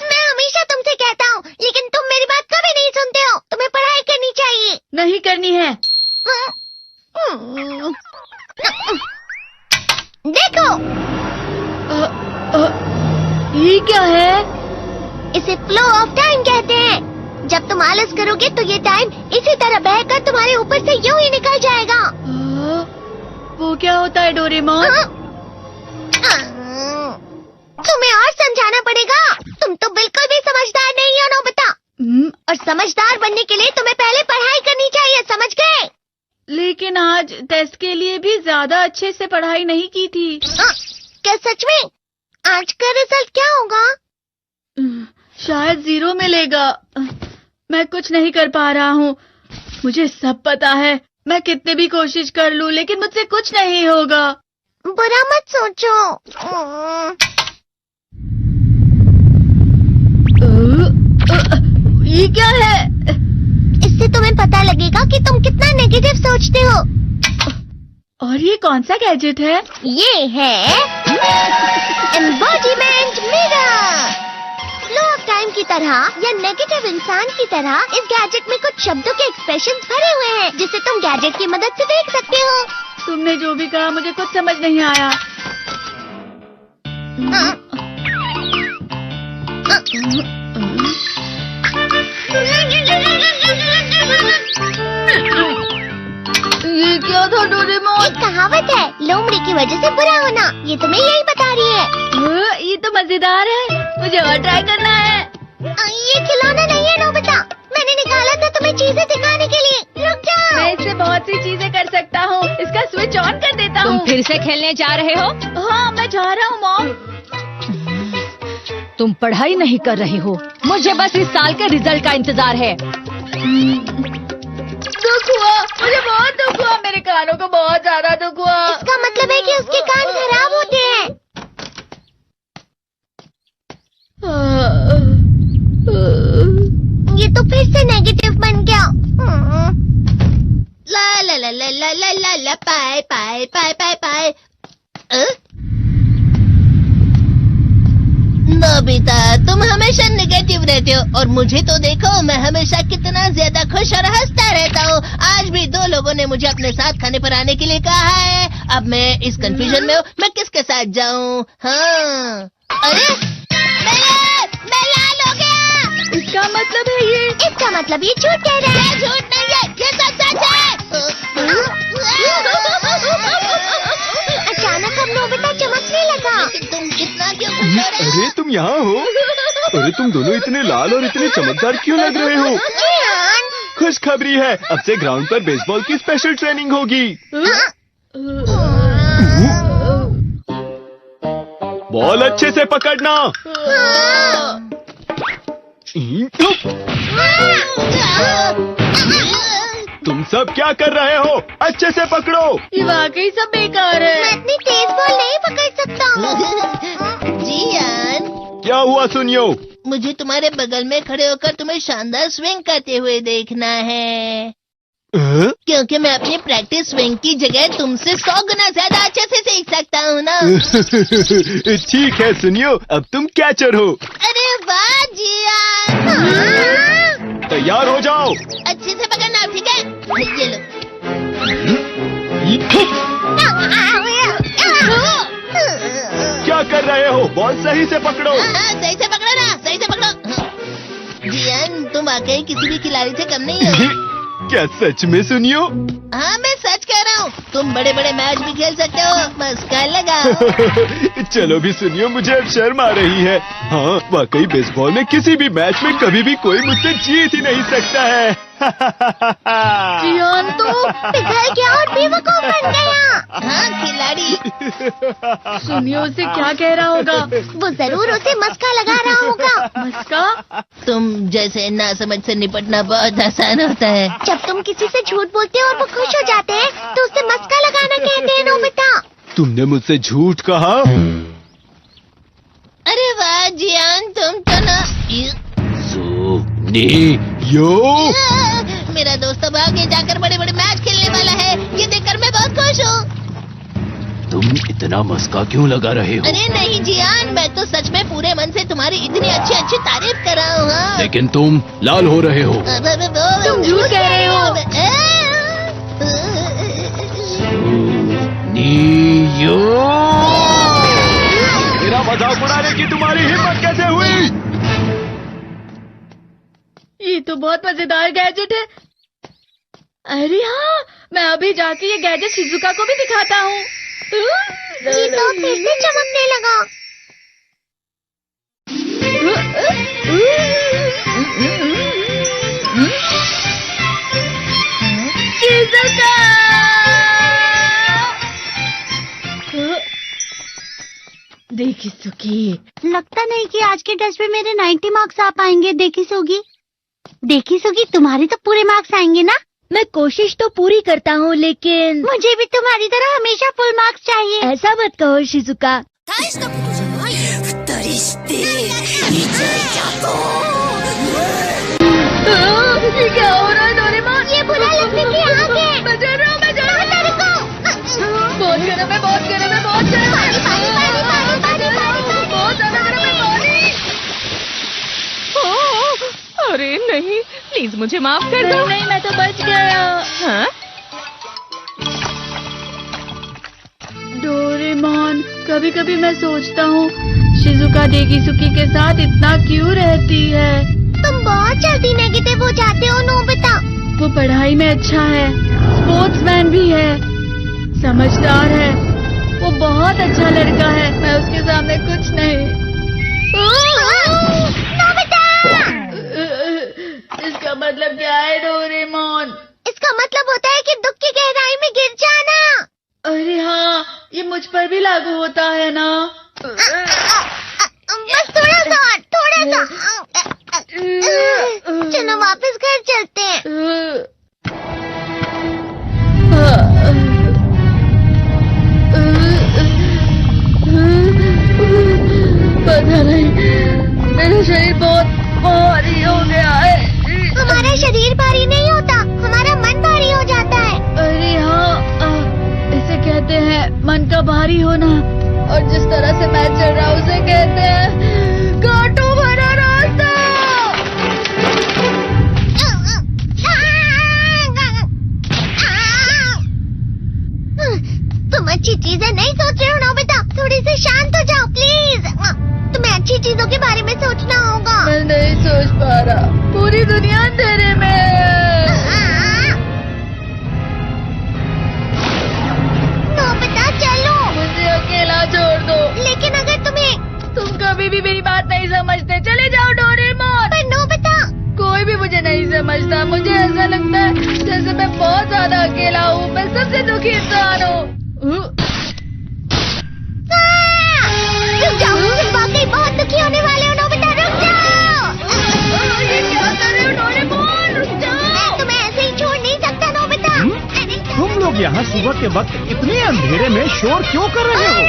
मैं हमेशा तुमसे कहता हूँ, लेकिन तुम मेरी बात कभी नहीं सुनते हो। तुम्हें पढ़ाई करनी चाहिए। नहीं करनी है। देखो, ये क्या है? इसे फ्लो ऑफ टाइम कहते हैं। जब तुम आलस करोगे तो ये टाइम इसी तरह बहकर तुम्हारे ऊपर से यूं ही निकल जाएगा। वो क्या होता है डोरेमोन? तुम्हें और समझाना पड़ेगा। तुम तो बिल्कुल भी समझदार नहीं हो नोबिता। और समझदार बनने के लिए तुम्हें पहले पढ़ाई करनी चाहिए, समझ गए? लेकिन आज टेस्ट के लिए भी ज्यादा अच्छे से पढ़ाई नहीं की थी। क्या सच में? आज का रिजल्ट क्या होगा? शायद 0 मिलेगा। मैं कुछ नहीं कर पा रहा हूँ। मुझे सब पता है। मैं कितने भी कोशिश कर लूँ, लेकिन मुझसे कुछ नहीं होगा। बुरा मत सोचो। ये क्या है? इससे तुम्हें पता लगेगा कि तुम कितना नेगेटिव सोचते हो। और ये कौन सा गैजेट है? ये है embodiment mirror. Flow of time की तरह या नेगेटिव इंसान की तरह इस गैजेट में कुछ शब्दों के एक्सप्रेशंस भरे हुए हैं, जिसे तुम गैजेट की मदद से देख सकते हो। तुमने जो भी कहा मुझे कुछ समझ नहीं आया। ये क्या था डोरेमोन? एक कहावत है, लोमड़ी की वजह से बुरा होना। ये तुम्हें यही बता रही है। ये तो मजेदार है। मुझे और ट्राई करना है। ये खिलौना नहीं है नोबिता। मैंने निकाला था तुम्हें चीजें दिखाने के लिए। रुक जाओ। मैं इससे बहुत सी चीजें कर सकता हूँ। इसका स्विच ऑन कर देता हूँ। तुम फिर से खेलने जा रहे हो? हाँ, मैं जा रहा हूँ मॉम। तुम पढ़ाई नहीं कर रही हो। मुझे बस इस साल के रिजल्ट का इंतजार है। दुख हुआ, मुझे बहुत दुख हुआ। मेरे कानों को बहुत ज्यादा दुख हुआ। इसका मतलब है कि उसके कान खराब होते हैं। ये तो फिर से नेगेटिव बन गया। ला ला ला ला ला ला ला ला पाए पाए पाए पाए पाए। नोबिता, तुम हमेशा नेगेटिव रहते हो और मुझे तो देखो, मैं हमेशा कितना ज्यादा खुश और हंसता रहता हूँ। आज भी 2 लोगों ने मुझे अपने साथ खाने पर आने के लिए कहा है। अब मैं इस कंफ्यूजन में हूँ, मैं किसके साथ जाऊँ? हाँ, अरे मैं लाल हो गया। इसका मतलब है ये? इसका मतलब ये झूठ कह रहा है। झूठ नहीं है, ये सच है। अचानक अब नोबिता चमकने लगा। तुम इतना क्यों खुश हो रहे हो? अरे तुम यहाँ हो? अरे तुम दोनों इतने लाल और इतने चमकदार क्यों लग रहे हो? खुशखबरी है, अब से ग्राउंड पर बेसबॉल की स्पेशल ट्रेनिंग होगी। बॉल अच्छे से पकड़ना। तुम सब क्या कर रहे हो? अच्छे से पकड़ो। ये वाकई सब बेकार है। मैं इतनी तेज बॉल नहीं पकड़ सकता हूँ। जियान, क्या हुआ सुनियो? मुझे तुम्हारे बगल में खड़े होकर तुम्हें शानदार स्विंग करते हुए देखना है। क्योंकि मैं अपनी प्रैक्टिस स्विंग की जगह तुमसे 100 गुना ज्यादा अच्छे से सीख सकता हूँ ना। ठीक है सुनियो, अब तुम कैचर हो। अरे वाह जियान। तैयार हो जाओ। अच्छे से पकड़ना, ठीक है? ये लो। क्या कर रहे हो? बॉल सही से पकड़ो। सही से पकड़ो ना, सही से पकड़ो। जियान, तुम वाकई किसी भी खिलाड़ी से कम नहीं हो। क्या सच में सुनियो? हाँ, मैं सच कह रहा हूँ। तुम बड़े बड़े मैच भी खेल सकते हो, मस्का लगाओ। चलो भी सुनियो, मुझे अब शर्म आ रही है। हाँ, वाकई बेसबॉल में किसी भी मैच में कभी भी कोई मुझसे जीत ही नहीं सकता है। जियान तो पिघल गया और बेवकूफ बन गया। हाँ, खिलाड़ी। सुनियो उसे क्या कह रहा होगा? वो जरूर उसे मस्का लगा रहा होगा। मस्का? तुम जैसे नासमझ से निपटना बहुत आसान होता है। जब तुम किसी से झूठ बोलते हो और वो खुश हो जाते हैं, तो उसे मस्का लगाना कहते हैं नोबिता। तुमने मुझसे झूठ कहा? अरे वाह जियान, तुम तो ना। यो मेरा दोस्त अब आगे जाकर बड़े बड़े मैच खेलने वाला है। ये देखकर मैं बहुत खुश हूँ। तुम इतना मस्का क्यों लगा रहे हो? अरे नहीं जियान, मैं तो सच में पूरे मन से तुम्हारी इतनी अच्छी अच्छी तारीफ कर रहा हूँ। हाँ। लेकिन तुम लाल हो रहे हो। तुम झूठ कह रहे हो। नियो, मेरा मजाक उड़ाने की तुम्हारी हिम्मत कैसे हुई? ये तो बहुत मजेदार गैजेट है। अरे हाँ, मैं अभी जाके ये गैजेट शिजुका को भी दिखाता हूँ। जी तो फिर से चमकने लगा। शिजुका! देखी सुकी, लगता नहीं कि आज के टेस्ट में मेरे 90 मार्क्स आ पाएंगे। देखी सोगी तुम्हारे तो पूरे मार्क्स आएंगे ना? मैं कोशिश तो पूरी करता हूँ, लेकिन मुझे भी तुम्हारी तरह हमेशा फुल मार्क्स चाहिए। ऐसा मत कहो शिजुका। ये क्या हो रहा है डोरेमोन? ये बुरा लगने की आग है। मैं डर रहा हूँ, मैं डर रहा हूँ। बहुत गर्म है, बहुत गर्म है, बहुत गर्म है। बहुत ज्यादा गर्म है पानी। अरे नहीं, प्लीज मुझे माफ कर दो। नहीं, मैं तो बच गया। हाँ? डोरेमोन, कभी कभी मैं सोचता हूँ शिजुका डेकिसुकी के साथ इतना क्यों रहती है। तुम बहुत जल्दी नेगेटिव हो जाते हो नोबिता। वो पढ़ाई में अच्छा है, स्पोर्ट्समैन भी है, समझदार है, वो बहुत अच्छा लड़का है। मैं उसके सामने कुछ नहीं। इसका मतलब क्या है डोरेमोन? इसका मतलब होता है कि दुख की गहराई में गिर जाना। अरे हाँ, ये मुझ पर भी लागू होता है ना। बस थोड़ा सा। चलो वापस घर चलते हैं। पता नहीं, मेरा शरीर बहुत भारी हो गया है। हमारा शरीर भारी नहीं होता, हमारा मन भारी हो जाता है। अरे हाँ, इसे कहते हैं मन का भारी होना। और जिस तरह से मैं चल रहा हूँ उसे कहते हैं कांटों भरा रास्ता। तुम अच्छी चीजें नहीं सोच रहे हो नोबिता, थोड़ी सी शांत हो जाओ प्लीज। तुम्हें अच्छी चीजों के बारे में सोचना होगा। मैं नहीं सोच पा रहा, पूरी दुनिया अंधेरे में है। नोबिता चलो। मुझे अकेला छोड़ दो। लेकिन अगर तुम कभी भी मेरी बात नहीं समझते, चले जाओ डोरेमोन। पर नोबिता, कोई भी मुझे नहीं समझता। मुझे ऐसा लगता है जैसे मैं बहुत ज्यादा अकेला हूँ। मैं सबसे दुखी इंसान हूँ। रुक जाओ, तुम वाकई बहुत दुखी होने वाले हो नोबिता, रुक जाओ। ये क्या कर रहे हो डोरेमोन? रुक जाओ। मैं तुम्हें ऐसे ही छोड़ नहीं सकता नोबिता। तुम लोग यहाँ सुबह के वक्त इतने अंधेरे में शोर क्यों कर रहे हो?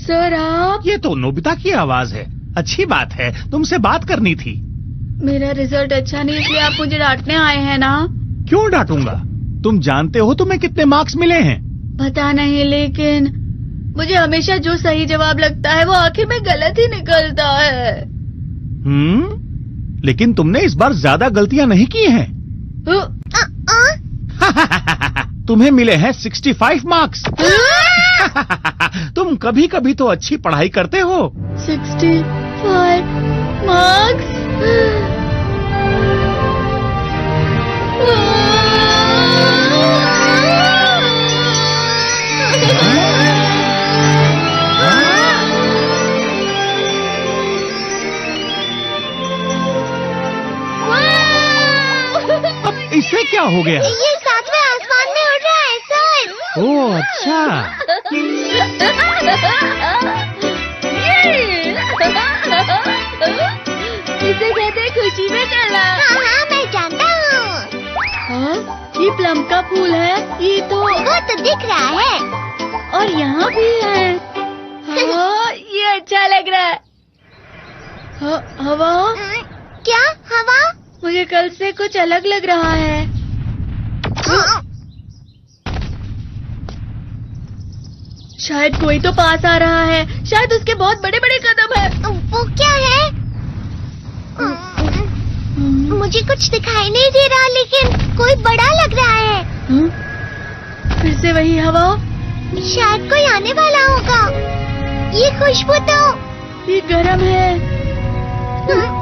सर आप? ये तो नोबिता की आवाज है। अच्छी बात है, तुमसे बात करनी थी। मेरा रिजल्ट अच्छा नहीं, इसलिए आप मुझे डांटने आए हैं ना? क्यों डांटूंगा? तुम जानते हो तुम्हें कितने मार्क्स मिले हैं? पता नहीं, लेकिन मुझे हमेशा जो सही जवाब लगता है वो आखिर में गलत ही निकलता है। लेकिन तुमने इस बार ज्यादा गलतियां नहीं की हैं। तुम्हें मिले हैं 65 मार्क्स। तुम कभी कभी तो अच्छी पढ़ाई करते हो। 65 मार्क्स? अब इसे क्या हो गया? ये सातवें आसमान में उड़ रहा है सर। ओह अच्छा। इसे कहते हैं खुशी में चला। हाँ, मैं जानता हूँ। हाँ, ये प्लम का फूल है। ये तो वो तो दिख रहा है। और यहाँ भी है। हाँ, ये अच्छा लग रहा है। हवा? क्या हवा? मुझे कल से कुछ अलग लग रहा है। शायद कोई तो पास आ रहा है। शायद उसके बहुत बड़े बड़े कदम है। वो क्या है? मुझे कुछ दिखाई नहीं दे रहा, लेकिन कोई बड़ा लग रहा है। फिर से वही हवा। शायद कोई आने वाला होगा। ये खुशबू तो ये गर्म है।